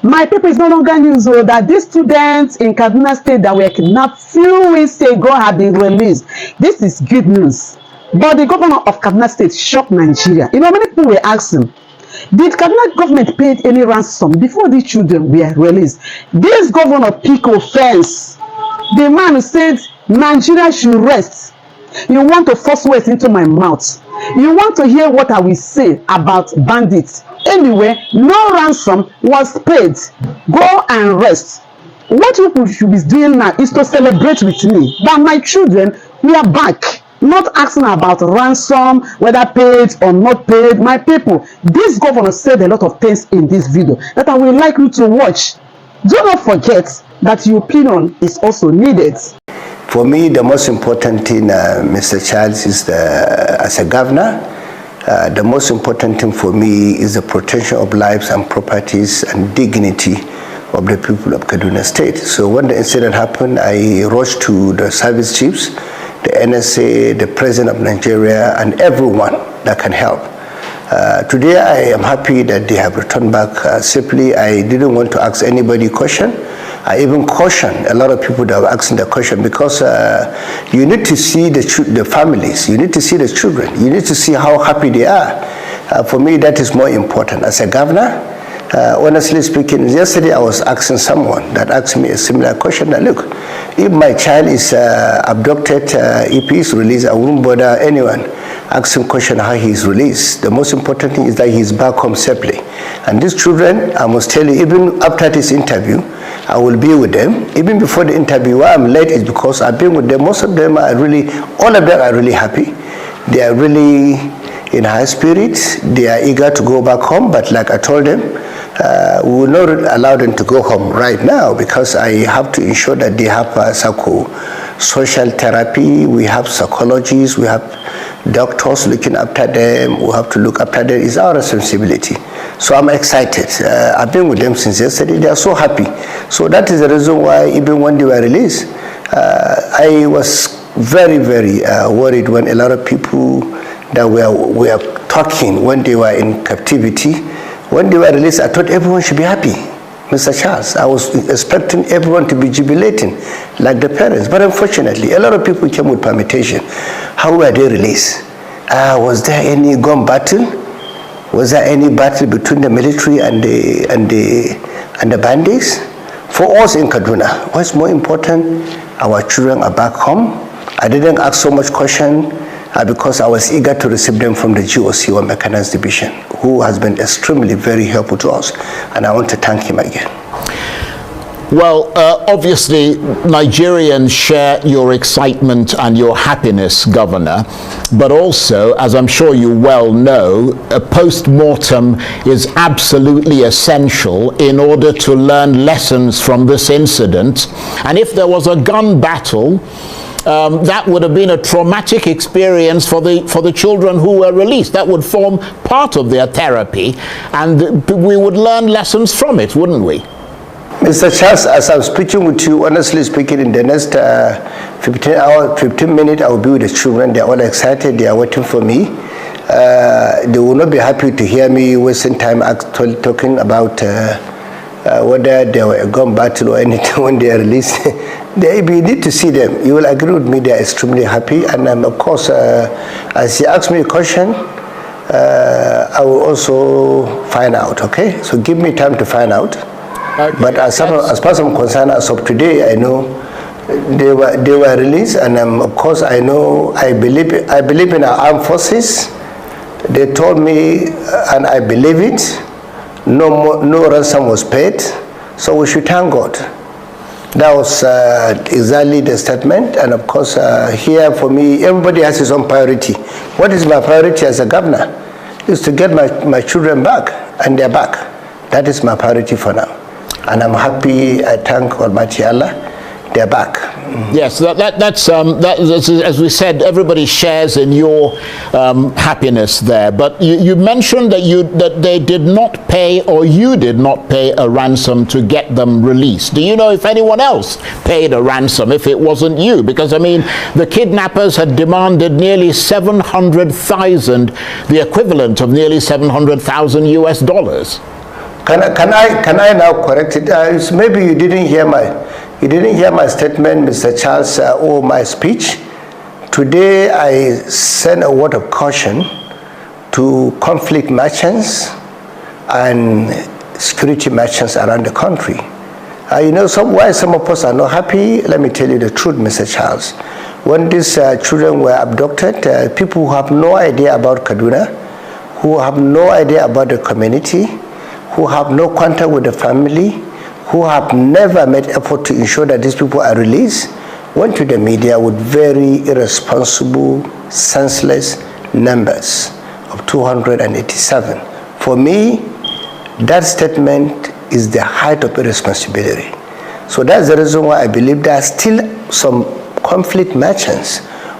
My people, is no longer news that these students in Kaduna State that were kidnapped few weeks ago have been released. This is good news. But the governor of Kaduna State shocked Nigeria. You know, many people were asking, did Kaduna government pay any ransom before these children were released? This governor picked offense. The man said, Nigeria should rest. You want to force words into my mouth. You want to hear what I will say about bandits. Anyway, no ransom was paid. Go and rest. What you should be doing now is to celebrate with me that my children, we are back. Not asking about ransom, whether paid or not paid. My people, this governor said a lot of things in this video that I would like you to watch. Do not forget that your opinion is also needed. For me, the most important thing, Mr. Charles, is as a governor, the most important thing for me is the protection of lives and properties and dignity of the people of Kaduna State. So when the incident happened, I rushed to the service chiefs, the NSA, the President of Nigeria, and everyone that can help. Today, I am happy that they have returned back safely. I didn't want to ask anybody a question. I even caution a lot of people that were asking the question because you need to see the families, you need to see the children, you need to see how happy they are. For me, that is more important. As a governor, honestly speaking, yesterday I was asking someone that asked me a similar question that, look, if my child is abducted, if he is released, I won't bother anyone asking question how he is released. The most important thing is that he is back home safely. And these children, I must tell you, even after this interview, I will be with them. Even before the interview, why I'm late is because I've been with them. Most of them are really, all of them are really happy. They are really in high spirits. They are eager to go back home, but like I told them, we will not allow them to go home right now because I have to ensure that they have social therapy, we have psychologists, we have doctors looking after them, we have to look after them. It's our responsibility. So I'm excited. I've been with them since yesterday. They are so happy. So that is the reason why even when they were released, I was very, very worried when a lot of people that were talking when they were in captivity. When they were released, I thought everyone should be happy. Mr. Charles, I was expecting everyone to be jubilating like the parents. But unfortunately, a lot of people came with permutation. How were they released? Was there any gun battle? Was there any battle between the military and the bandits? For us in Kaduna, what's more important, our children are back home. I didn't ask so much question because I was eager to receive them from the GOC or Mechanized Division, who has been extremely very helpful to us, and I want to thank him again. Well, obviously, Nigerians share your excitement and your happiness, Governor, but also, as I'm sure you well know, a post-mortem is absolutely essential in order to learn lessons from this incident. And if there was a gun battle, that would have been a traumatic experience for the children who were released. That would form part of their therapy, and we would learn lessons from it, wouldn't we? Mr. Charles, as I'm speaking with you, honestly speaking, in the next 15 minutes, I will be with the children. They are all excited. They are waiting for me. They will not be happy to hear me wasting time talking about whether there were a gun battle or anything when they are released. You need to see them. You will agree with me. They are extremely happy. And of course, as you ask me a question, I will also find out, okay? So give me time to find out. Okay. But as far as I'm concerned, as of today, I know they were released, and of course I know I believe in our armed forces. They told me, and I believe it. No ransom was paid, so we should thank God. That was exactly the statement, and of course here for me, everybody has his own priority. What is my priority as a governor? Is to get my children back, and they're back. That is my priority for now. And I'm happy, I thank Almighty Allah, they're back. Yes, that's as we said, everybody shares in your happiness there. But you mentioned that they did not pay, or you did not pay a ransom to get them released. Do you know if anyone else paid a ransom, if it wasn't you? Because, I mean, the kidnappers had demanded nearly 700,000, the equivalent of nearly $700,000 US. Can I now correct it? Maybe you didn't hear my statement, Mr. Charles, or my speech. Today I sent a word of caution to conflict merchants and security merchants around the country. You know why some of us are not happy? Let me tell you the truth, Mr. Charles. When these children were abducted, people who have no idea about Kaduna, who have no idea about the community, who have no contact with the family, who have never made effort to ensure that these people are released, went to the media with very irresponsible, senseless numbers of 287. For me, that statement is the height of irresponsibility. So that's the reason why I believe there are still some conflict merchants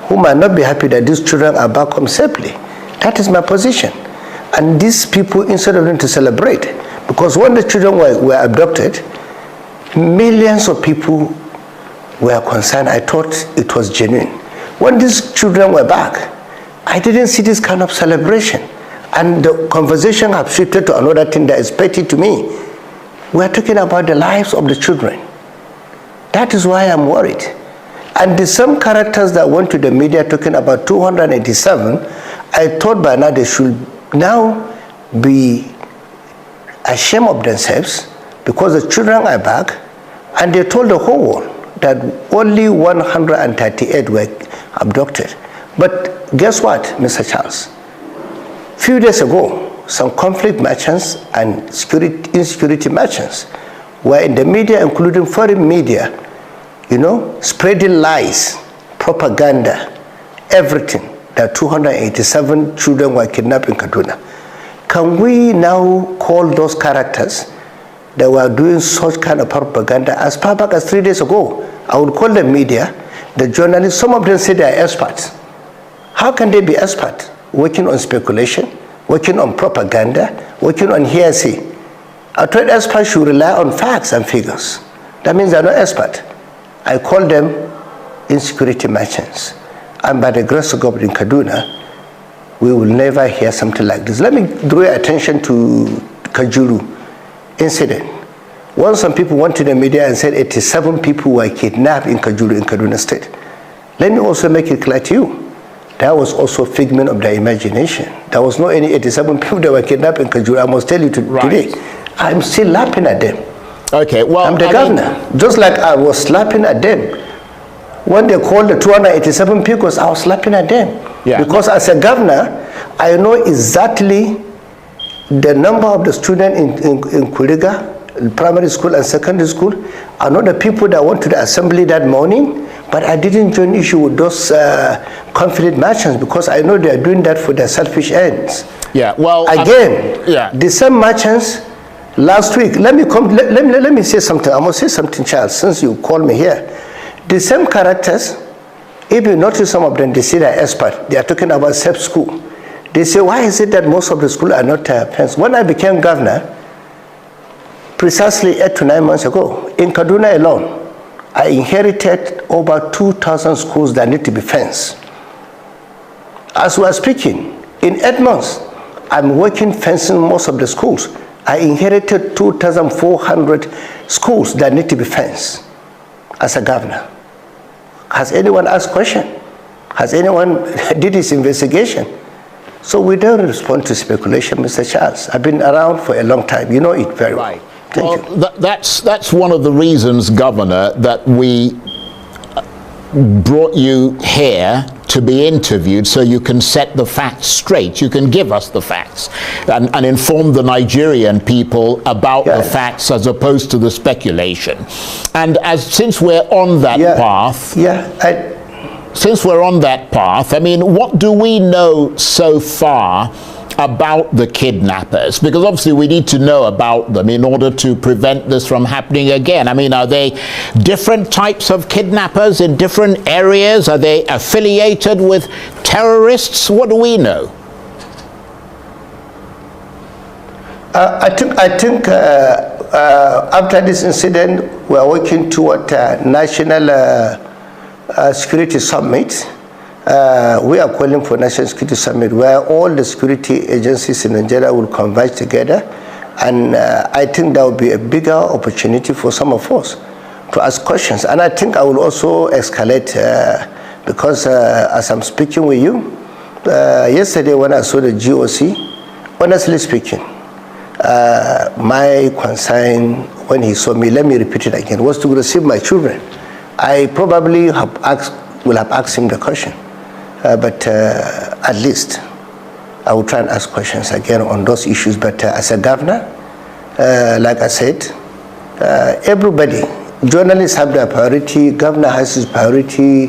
who might not be happy that these children are back home safely. That is my position. And these people, instead of them to celebrate, because when the children were abducted, millions of people were concerned. I thought it was genuine. When these children were back, I didn't see this kind of celebration. And the conversation have shifted to another thing that is petty to me. We are talking about the lives of the children. That is why I'm worried. And the same characters that went to the media talking about 287, I thought by now they should now be ashamed of themselves because the children are back, and they told the whole world that only 138 were abducted. But guess what, Mr. Charles? A few days ago, some conflict merchants and insecurity merchants were in the media, including foreign media, spreading lies, propaganda, everything, that 287 children were kidnapped in Kaduna. Can we now call those characters that were doing such kind of propaganda as far back as 3 days ago? I would call them media, the journalists. Some of them say they are experts. How can they be experts? Working on speculation, working on propaganda, working on hearsay. A trade expert should rely on facts and figures. That means they are not expert. I call them insecurity merchants. And by the grace of God in Kaduna, we will never hear something like this. Let me draw your attention to Kajuru incident. Once some people went to the media and said 87 people were kidnapped in Kajuru in Kaduna State. Let me also make it clear to you, that was also a figment of their imagination. There was not any 87 people that were kidnapped in Kajuru. I must tell you today, I'm still laughing at them. Okay, well, I'm the governor. Just like I was laughing at them. When they called the 287 people, I was laughing at them. Yeah. Because as a governor, I know exactly the number of the students in Kuriga, primary school and secondary school. I know the people that went to the assembly that morning, but I didn't join issue with those conflict merchants because I know they are doing that for their selfish ends. Yeah, well, again, the same merchants last week. Let me say something. I must say something, Charles, since you called me here. The same characters, if you notice some of them, they say they're expert. They are talking about safe school. They say, why is it that most of the schools are not fenced? When I became governor, precisely 8 to 9 months ago, in Kaduna alone, I inherited over 2,000 schools that need to be fenced. As we are speaking, in 8 months, I'm working fencing most of the schools. I inherited 2,400 schools that need to be fenced as a governor. Has anyone asked question? Has anyone did this investigation? So we don't respond to speculation, Mr. Charles. I've been around for a long time. You know it very well. Thank you. That's one of the reasons, Governor, that we brought you here to be interviewed, so you can set the facts straight. You can give us the facts and inform the Nigerian people about the facts as opposed to the speculation. And since we're on that path, since we're on that path, I mean, what do we know so far about the kidnappers? Because obviously we need to know about them in order to prevent this from happening again. I mean, are they different types of kidnappers in different areas? Are they affiliated with terrorists? What do we know? I think after this incident, we are working toward National Security Summit. We are calling for National Security Summit where all the security agencies in Nigeria will converge together And I think that would be a bigger opportunity for some of us to ask questions. And I think I will also escalate because as I'm speaking with you, yesterday when I saw the GOC, honestly speaking, my concern when he saw me, let me repeat it again, was to receive my children. I probably will have asked him the question, but at least I will try and ask questions again on those issues. But as a governor, like I said, everybody, journalists have their priority, governor has his priority,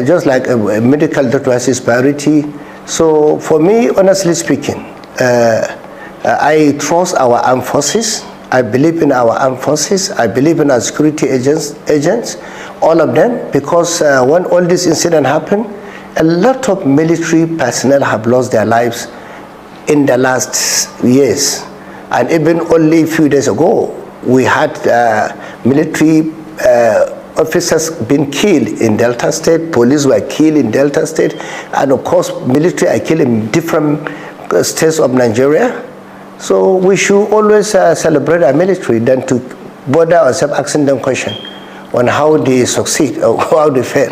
just like a medical doctor has his priority. So for me, honestly speaking, I trust our armed forces. I believe in our armed forces. I believe in our security agents, all of them, because when all this incident happened, a lot of military personnel have lost their lives in the last years. And even only a few days ago, we had military officers being killed in Delta State, police were killed in Delta State, and of course, military are killed in different states of Nigeria. So we should always celebrate our military than to bother ourselves asking them questions on how they succeed or how they fail.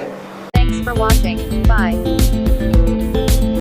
Thanks for watching. Bye.